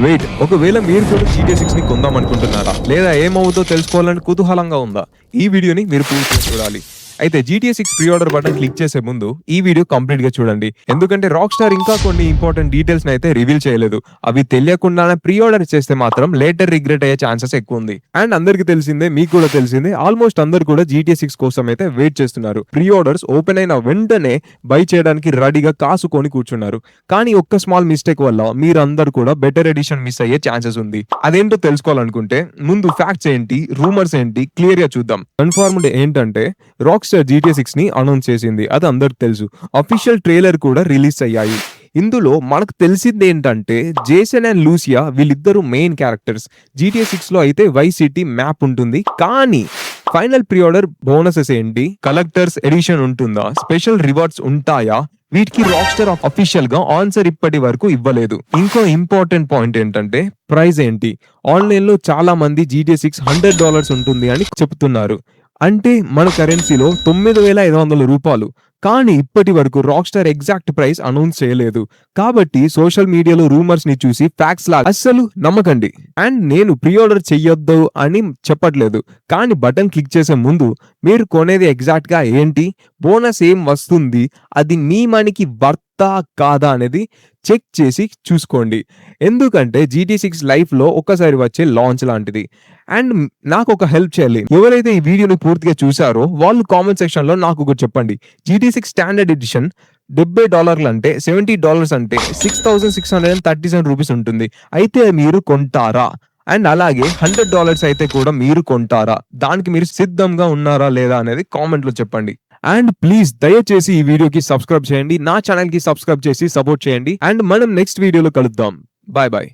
Wait, ఒకవేళ మీరు కూడా GTA 6 ని కొందాం అనుకుంటున్నారా, లేదా ఏమవుతుందో తెలుసుకోవాలని కుతూహలంగా ఉందా? ఈ వీడియోని మీరు పూర్తిగా చూడాలి. అయితే GTA 6 pre order button click చేసే ముందు ఈ వీడియో కంప్లీట్ గా చూడండి. ఎందుకంటే రాక్ స్టార్ ఇంకా కొన్ని ఇంపార్టెంట్ డీటెయిల్స్ అయితే రివీల్ చేయలేదు. అవి తెలియకుండానే ప్రీ ఆర్డర్ చేస్తే మాత్రం లేటర్ రిగ్రెట్ అయ్యే ఛాన్సెస్ ఎక్కువ ఉంది. అండ్ అందరికి తెలిసిందే, మీకు కూడా తెలిసిందే, ఆల్మోస్ట్ అందరు కూడా GTA 6 కోసం అయితే వెయిట్ చేస్తున్నారు. ప్రీ ఆర్డర్స్ ఓపెన్ అయిన వెంటనే బై చేయడానికి రెడీగా కాసుకొని కూర్చున్నారు. కానీ ఒక్క స్మాల్ మిస్టేక్ వల్ల మీరందరూ కూడా బెటర్ ఎడిషన్ మిస్ అయ్యే ఛాన్సెస్ ఉంది. అదేంటో తెలుసుకోవాలనుకుంటే ముందు ఫ్యాక్ట్స్ ఏంటి, రూమర్స్ ఏంటి క్లియర్ గా చూద్దాం. కన్ఫర్మ్డ్ ఏంటంటే రాక్ స్టార్ GTA 6 ని అనౌన్స్ చేసింది, అది అందరికి తెలుసు. అఫీషియల్ ట్రైలర్ కూడా రిలీజ్ అయ్యాయి. ఇందులో మనకు తెలిసింది ఏంటంటే జేసన్ అండ్ లూసియా వీళ్ళిద్దరు మెయిన్ క్యారెక్టర్స్. GTA 6 లో అయితే వైస్ సిటీ మ్యాప్ ఉంటుంది. కానీ ఫైనల్ ప్రీ ఆర్డర్ బోనసెస్ ఏంటి, కలెక్టర్స్ ఎడిషన్ ఉంటుందా, స్పెషల్ రివార్డ్స్ ఉంటాయా, వీటికి రాక్ స్టార్ అఫీషియల్ గా ఆన్సర్ ఇప్పటి వరకు ఇవ్వలేదు. ఇంకో ఇంపార్టెంట్ పాయింట్ ఏంటంటే ప్రైస్ ఏంటి. ఆన్లైన్ లో చాలా మంది GTA 6 $100 ఉంటుంది అని చెప్తున్నారు. అంటే మన కరెన్సీలో 9,500 రూపాయలు. కానీ ఇప్పటి వరకు rock star exact price announce చేయలేదు. కాబట్టి సోషల్ మీడియాలో రూమర్స్ ని చూసి ఫ్యాక్ట్స్ లాగా అస్సలు నమ్మకండి. అండ్ నేను ప్రీ ఆర్డర్ చెయ్యొద్దు అని చెప్పట్లేదు. కానీ బటన్ క్లిక్ చేసే ముందు మీరు కొనేది ఎగ్జాక్ట్ గా ఏంటి, బోనస్ ఏం వస్తుంది, అది మీ మనీకి వర్త్ కాదా అనేది చెక్ చేసి చూసుకోండి. ఎందుకంటే GTA 6 లైఫ్ లో ఒక్కసారి వచ్చే లాంచ్ లాంటిది. అండ్ నాకు ఒక హెల్ప్ చేయాలి. ఎవరైతే ఈ వీడియోని పూర్తిగా చూసారో వాళ్ళు కామెంట్ సెక్షన్ లో నాకు ఒకటి చెప్పండి. GTA 6 స్టాండర్డ్ ఎడిషన్ $70 అంటే $70 అంటే 6,637 రూపీస్ ఉంటుంది. అయితే మీరు కొంటారా? అండ్ అలాగే $100 అయితే కూడా మీరు కొంటారా? దానికి మీరు సిద్ధంగా ఉన్నారా లేదా అనేది కామెంట్ లో చెప్పండి. అండ్ ప్లీజ్ దయచేసి ఈ వీడియోకి సబ్స్క్రైబ్ చేయండి, నా ఛానల్ కి సబ్స్క్రైబ్ చేసి సపోర్ట్ చేయండి. అండ్ మనం నెక్స్ట్ వీడియోలో కలుద్దాం. Bye bye.